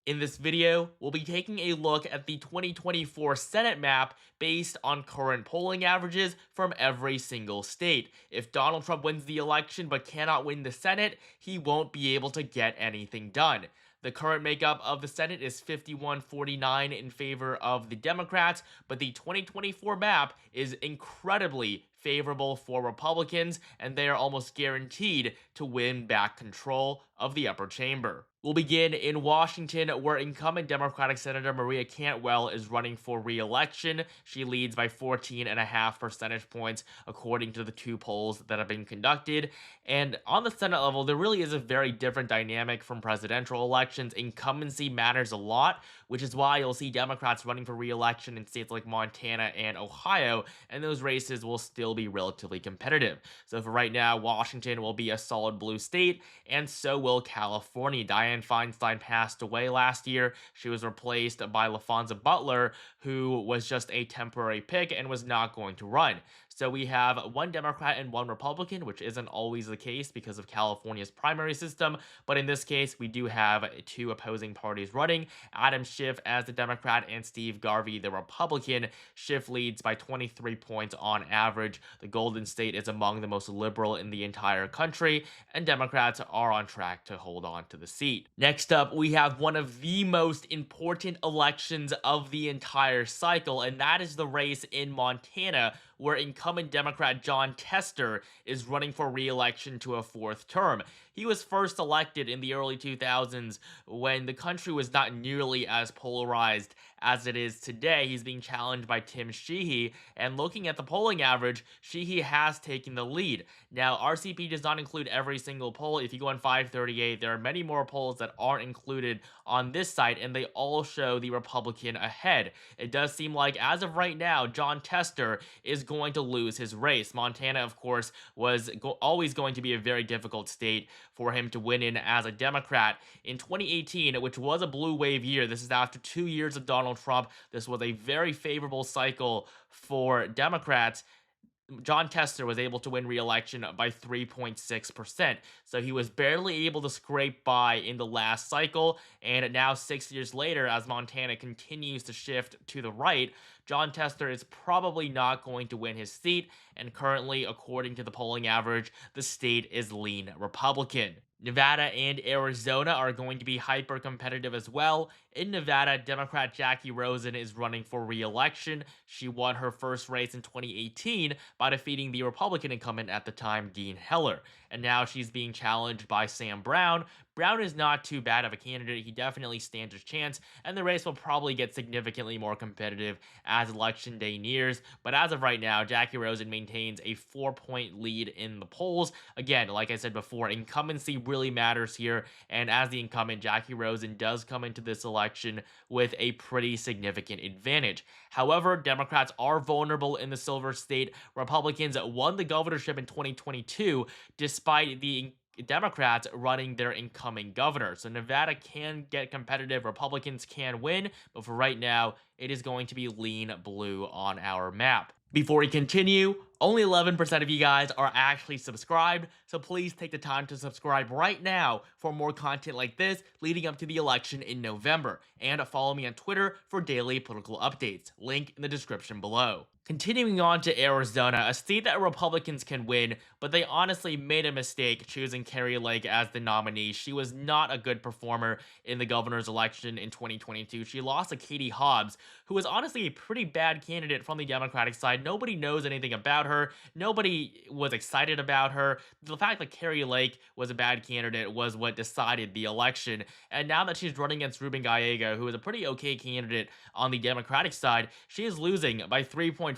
In this video, we'll be taking a look at the 2024 Senate map based on current polling averages from every single state. If Donald Trump wins the election but cannot win the Senate, he won't be able to get anything done. The current makeup of the Senate is 51-49 in favor of the Democrats, but the 2024 map is incredibly favorable for Republicans, and they are almost guaranteed to win back control of the upper chamber. We'll begin in Washington, where incumbent Democratic Senator Maria Cantwell is running for re-election. She leads by 14.5 percentage points, according to the two polls that have been conducted. And on the Senate level, there really is a very different dynamic from presidential elections. Incumbency matters a lot, which is why you'll see Democrats running for re-election in states like Montana and Ohio, and those races will still be relatively competitive. So for right now, Washington will be a solid blue state, and so will California. Dianne Feinstein passed away last year. She was replaced by LaFonza Butler, who was just a temporary pick and was not going to run. So we have one Democrat and one Republican, which isn't always the case because of California's primary system. But in this case, we do have two opposing parties running. Adam Schiff as the Democrat and Steve Garvey, the Republican. Schiff leads by 23 points on average. The Golden State is among the most liberal in the entire country, and Democrats are on track to hold on to the seat. Next up, we have one of the most important elections of the entire cycle, and that is the race in Montana, where incumbent Democrat Jon Tester is running for re-election to a fourth term. He was first elected in the early 2000s when the country was not nearly as polarized as it is today. He's being challenged by Tim Sheehy, and looking at the polling average, Sheehy has taken the lead. Now, RCP does not include every single poll. If you go on 538, there are many more polls that aren't included on this site, and they all show the Republican ahead. It does seem like, as of right now, Jon Tester is going to lose his race. Montana, of course, was always going to be a very difficult state for him to win in as a Democrat. In 2018, which was a blue wave year, this is after 2 years of Donald Trump, this was a very favorable cycle for Democrats. Jon Tester was able to win re-election by 3.6%. So he was barely able to scrape by in the last cycle, and now 6 years later, as Montana continues to shift to the right, Jon Tester is probably not going to win his seat, and currently, according to the polling average, the state is lean Republican. Nevada and Arizona are going to be hyper competitive as well. In Nevada, Democrat Jackie Rosen is running for re-election. She won her first race in 2018 by defeating the Republican incumbent at the time, Dean Heller. And now she's being challenged by Sam Brown. Brown is not too bad of a candidate. He definitely stands a chance, and the race will probably get significantly more competitive as election day nears. But as of right now, Jackie Rosen maintains a 4-point lead in the polls. Again, like I said before, incumbency really matters here, and as the incumbent, Jackie Rosen does come into this election with a pretty significant advantage. However, Democrats are vulnerable in the Silver State. Republicans won the governorship in 2022 despite the Democrats running their incoming governor. So Nevada can get competitive, Republicans can win, but for right now, it is going to be lean blue on our map. Before we continue, only 11% of you guys are actually subscribed, so please take the time to subscribe right now for more content like this leading up to the election in November, and follow me on Twitter for daily political updates, link in the description below. Continuing on to Arizona, a state that Republicans can win, but they honestly made a mistake choosing Kari Lake as the nominee. She was not a good performer in the governor's election in 2022. She lost to Katie Hobbs, who was honestly a pretty bad candidate from the Democratic side. Nobody knows anything about her. Nobody was excited about her. The fact that Kari Lake was a bad candidate was what decided the election. And now that she's running against Ruben Gallego, who is a pretty okay candidate on the Democratic side, she is losing by 3.4%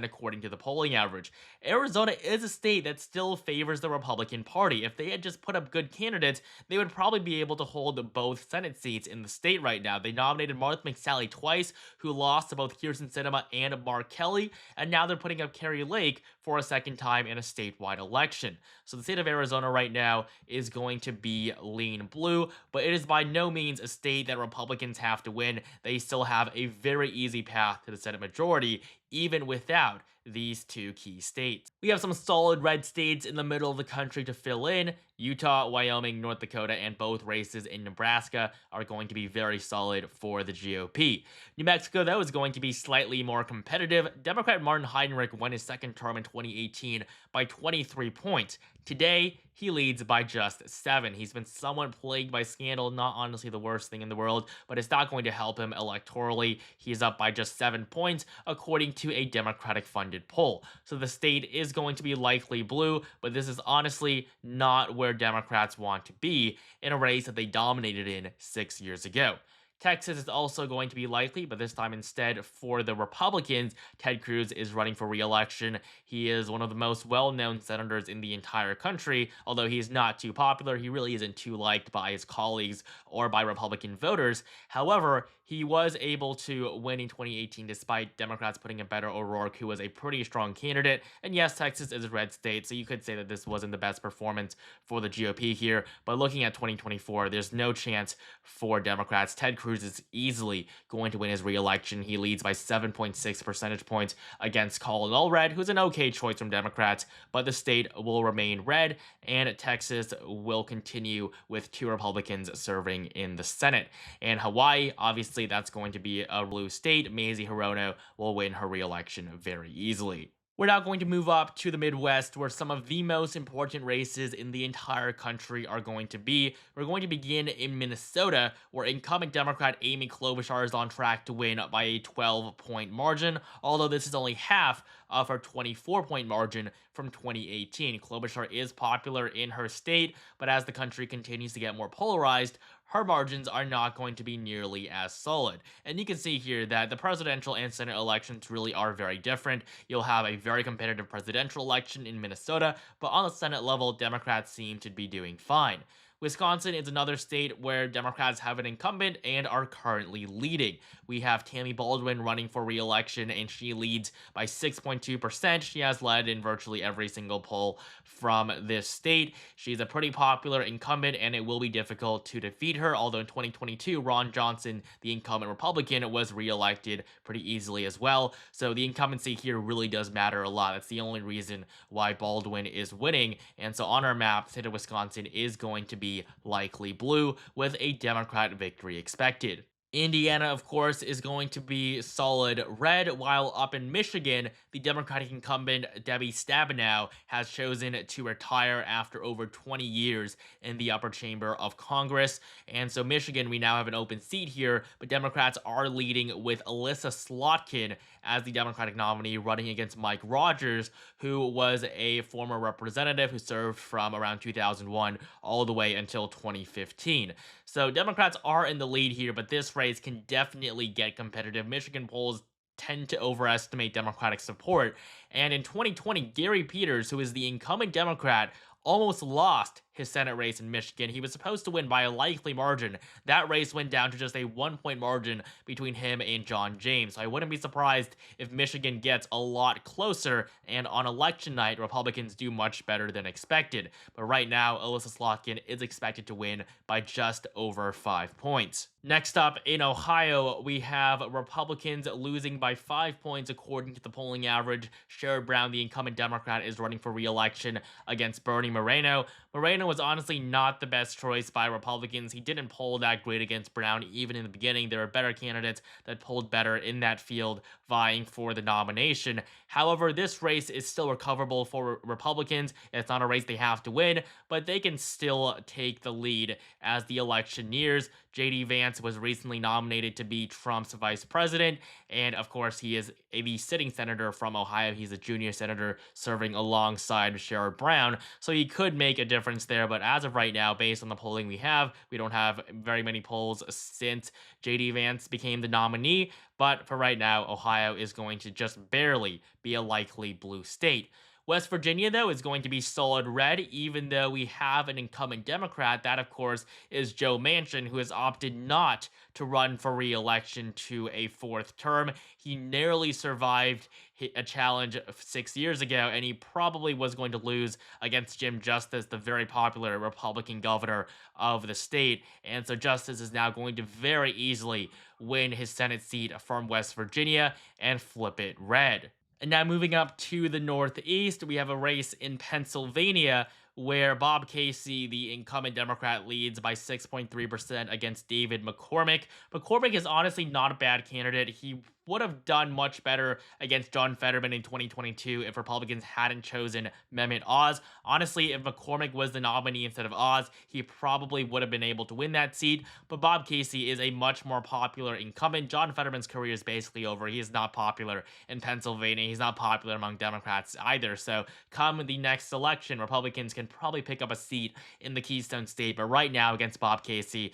according to the polling average. Arizona is a state that still favors the Republican Party. If they had just put up good candidates, they would probably be able to hold both Senate seats in the state right now. They nominated Martha McSally twice, who lost to both Kirsten Sinema and Mark Kelly, and now they're putting up Kari Lake for a second time in a statewide election. So the state of Arizona right now is going to be lean blue, but it is by no means a state that Republicans have to win. They still have a very easy path to the Senate majority, even without these two key states. We have some solid red states in the middle of the country to fill in. Utah, Wyoming, North Dakota, and both races in Nebraska are going to be very solid for the GOP. New Mexico, though, is going to be slightly more competitive. Democrat Martin Heinrich won his second term in 2018 by 23 points. Today, he leads by just 7. He's been somewhat plagued by scandal, not honestly the worst thing in the world, but it's not going to help him electorally. He's up by just 7 points, according to a Democratic funded poll. So the state is going to be likely blue, but this is honestly not where Democrats want to be in a race that they dominated in 6 years ago. Texas is also going to be likely, but this time instead for the Republicans, Ted Cruz is running for re-election. He is one of the most well-known senators in the entire country. Although he's not too popular, he really isn't too liked by his colleagues or by Republican voters. However, he was able to win in 2018 despite Democrats putting in Beto O'Rourke, who was a pretty strong candidate. And yes, Texas is a red state, so you could say that this wasn't the best performance for the GOP here. But looking at 2024, there's no chance for Democrats. Ted Cruz is easily going to win his re-election. He leads by 7.6 percentage points against Colin Allred, who's an okay choice from Democrats, but the state will remain red, and Texas will continue with 2 Republicans serving in the Senate. And Hawaii, obviously, that's going to be a blue state. Mazie Hirono will win her re-election very easily. We're now going to move up to the Midwest, where some of the most important races in the entire country are going to be. We're going to begin in Minnesota, where incumbent Democrat Amy Klobuchar is on track to win by a 12-point margin, although this is only half of her 24-point margin from 2018. Klobuchar is popular in her state, but as the country continues to get more polarized, her margins are not going to be nearly as solid. And you can see here that the presidential and Senate elections really are very different. You'll have a very competitive presidential election in Minnesota, but on the Senate level, Democrats seem to be doing fine. Wisconsin is another state where Democrats have an incumbent and are currently leading. We have Tammy Baldwin running for re-election, and she leads by 6.2%. She has led in virtually every single poll from this state. She's a pretty popular incumbent, and it will be difficult to defeat her, although in 2022, Ron Johnson, the incumbent Republican, was re-elected pretty easily as well. So the incumbency here really does matter a lot. That's the only reason why Baldwin is winning. And so on our map, the state of Wisconsin is going to be likely blue, with a Democrat victory expected. Indiana, of course, is going to be solid red, while up in Michigan, the Democratic incumbent Debbie Stabenow has chosen to retire after over 20 years in the upper chamber of Congress. And so Michigan, we now have an open seat here, but Democrats are leading with Alyssa Slotkin as the Democratic nominee, running against Mike Rogers, who was a former representative who served from around 2001 all the way until 2015. So Democrats are in the lead here, but this race can definitely get competitive. Michigan polls tend to overestimate Democratic support. And in 2020, Gary Peters, who is the incumbent Democrat, almost lost his Senate race in Michigan. He was supposed to win by a likely margin. That race went down to just a 1-point margin between him and John James. So I wouldn't be surprised if Michigan gets a lot closer, and on election night, Republicans do much better than expected. But right now, Alyssa Slotkin is expected to win by just over 5 points. Next up, in Ohio, we have Republicans losing by 5 points according to the polling average. Sherrod Brown, the incumbent Democrat, is running for re-election against Bernie Moreno. Moreno was honestly not the best choice by Republicans. He didn't poll that great against Brown even in the beginning. There are better candidates that polled better in that field vying for the nomination. However, this race is still recoverable for Republicans. It's not a race they have to win, but they can still take the lead as the election nears. J.D. Vance was recently nominated to be Trump's vice president, and of course, he is the sitting senator from Ohio. He's a junior senator serving alongside Sherrod Brown, so he could make a difference there, but as of right now, based on the polling we don't have very many polls since J.D. Vance became the nominee, but for right now, Ohio is going to just barely be a likely blue state. West Virginia, though, is going to be solid red, even though we have an incumbent Democrat. That, of course, is Joe Manchin, who has opted not to run for re-election to a 4th term. He narrowly survived a challenge 6 years ago, and he probably was going to lose against Jim Justice, the very popular Republican governor of the state. And so Justice is now going to very easily win his Senate seat from West Virginia and flip it red. And now moving up to the Northeast, we have a race in Pennsylvania where Bob Casey, the incumbent Democrat, leads by 6.3% against David McCormick. McCormick is honestly not a bad candidate. He would have done much better against John Fetterman in 2022 if Republicans hadn't chosen Mehmet Oz. Honestly, if McCormick was the nominee instead of Oz, he probably would have been able to win that seat. But Bob Casey is a much more popular incumbent. John Fetterman's career is basically over. He is not popular in Pennsylvania. He's not popular among Democrats either. So come the next election, Republicans can probably pick up a seat in the Keystone State. But right now, against Bob Casey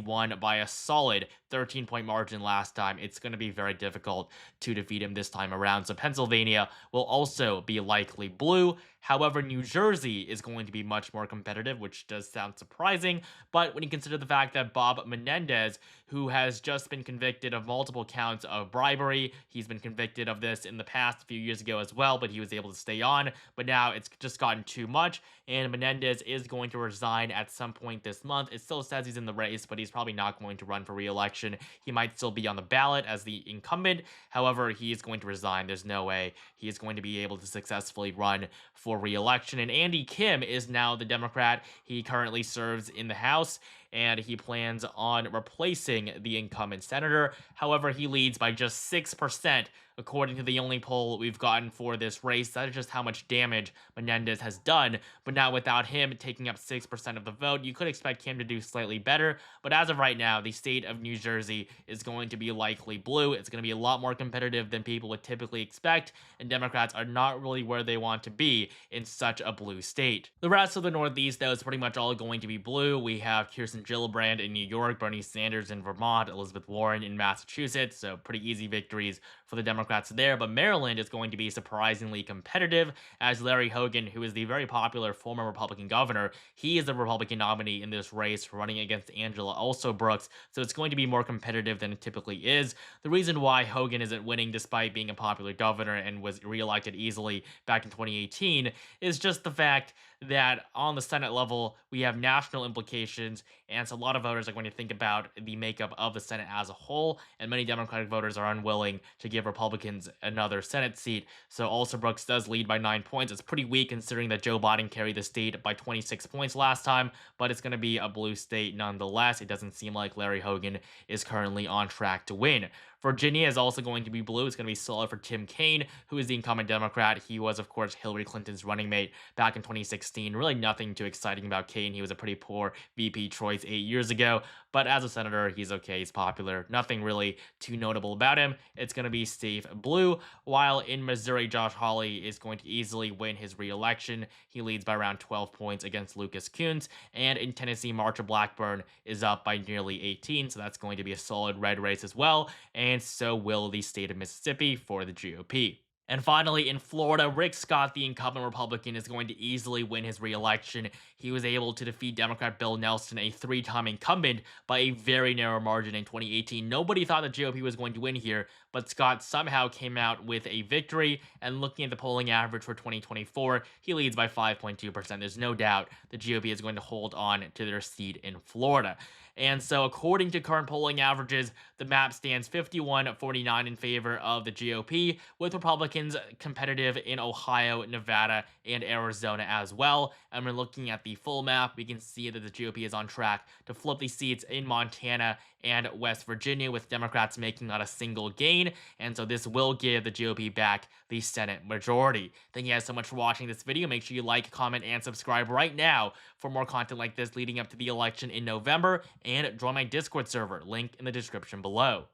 won by a solid 13-point margin last time. It's going to be very difficult to defeat him this time around. So Pennsylvania will also be likely blue. However, New Jersey is going to be much more competitive, which does sound surprising. But when you consider the fact that Bob Menendez, who has just been convicted of multiple counts of bribery, he's been convicted of this in the past a few years ago as well, but he was able to stay on. But now it's just gotten too much, and Menendez is going to resign at some point this month. It still says he's in the race, but he's probably not going to run for re-election. He might still be on the ballot as the incumbent. However, he is going to resign. There's no way he is going to be able to successfully run for re-election. And Andy Kim is now the Democrat. He currently serves in the House, and he plans on replacing the incumbent senator. However, he leads by just 6%, according to the only poll we've gotten for this race. That is just how much damage Menendez has done. But now without him taking up 6% of the vote, you could expect him to do slightly better. But as of right now, the state of New Jersey is going to be likely blue. It's going to be a lot more competitive than people would typically expect, and Democrats are not really where they want to be in such a blue state. The rest of the Northeast, though, is pretty much all going to be blue. We have Kirsten Gillibrand in New York, Bernie Sanders in Vermont, Elizabeth Warren in Massachusetts, so pretty easy victories for the Democrats there. But Maryland is going to be surprisingly competitive, as Larry Hogan, who is the very popular former Republican governor, he is the Republican nominee in this race, running against Angela Brooks, so it's going to be more competitive than it typically is. The reason why Hogan isn't winning despite being a popular governor and was reelected easily back in 2018 is just the fact that on the Senate level, we have national implications, and so a lot of voters are going to think about the makeup of the Senate as a whole, and many Democratic voters are unwilling to give Republicans another Senate seat. So Brooks does lead by 9 points. It's pretty weak considering that Joe Biden carried the state by 26 points last time, but it's going to be a blue state nonetheless. It doesn't seem like Larry Hogan is currently on track to win. Virginia is also going to be blue. It's going to be solid for Tim Kaine, who is the incumbent Democrat. He was, of course, Hillary Clinton's running mate back in 2016. Really nothing too exciting about Kaine. He was a pretty poor VP choice 8 years ago, but as a senator, he's okay. He's popular. Nothing really too notable about him. It's going to be safe blue, while in Missouri, Josh Hawley is going to easily win his re-election. He leads by around 12 points against Lucas Coons, and in Tennessee, Marsha Blackburn is up by nearly 18, so that's going to be a solid red race as well, and so will the state of Mississippi for the GOP. And finally, in Florida, Rick Scott, the incumbent Republican, is going to easily win his re-election. He was able to defeat Democrat Bill Nelson, a three-time incumbent, by a very narrow margin in 2018. Nobody thought the GOP was going to win here, but Scott somehow came out with a victory, and looking at the polling average for 2024, he leads by 5.2%. There's no doubt the GOP is going to hold on to their seat in Florida. And so, according to current polling averages, the map stands 51-49 in favor of the GOP, with Republicans competitive in Ohio, Nevada, and Arizona as well. And when looking at the full map, we can see that the GOP is on track to flip the seats in Montana and West Virginia, with Democrats making not a single gain. And so this will give the GOP back the Senate majority. Thank you guys so much for watching this video. Make sure you like, comment, and subscribe right now for more content like this leading up to the election in November, and join my Discord server, link in the description below.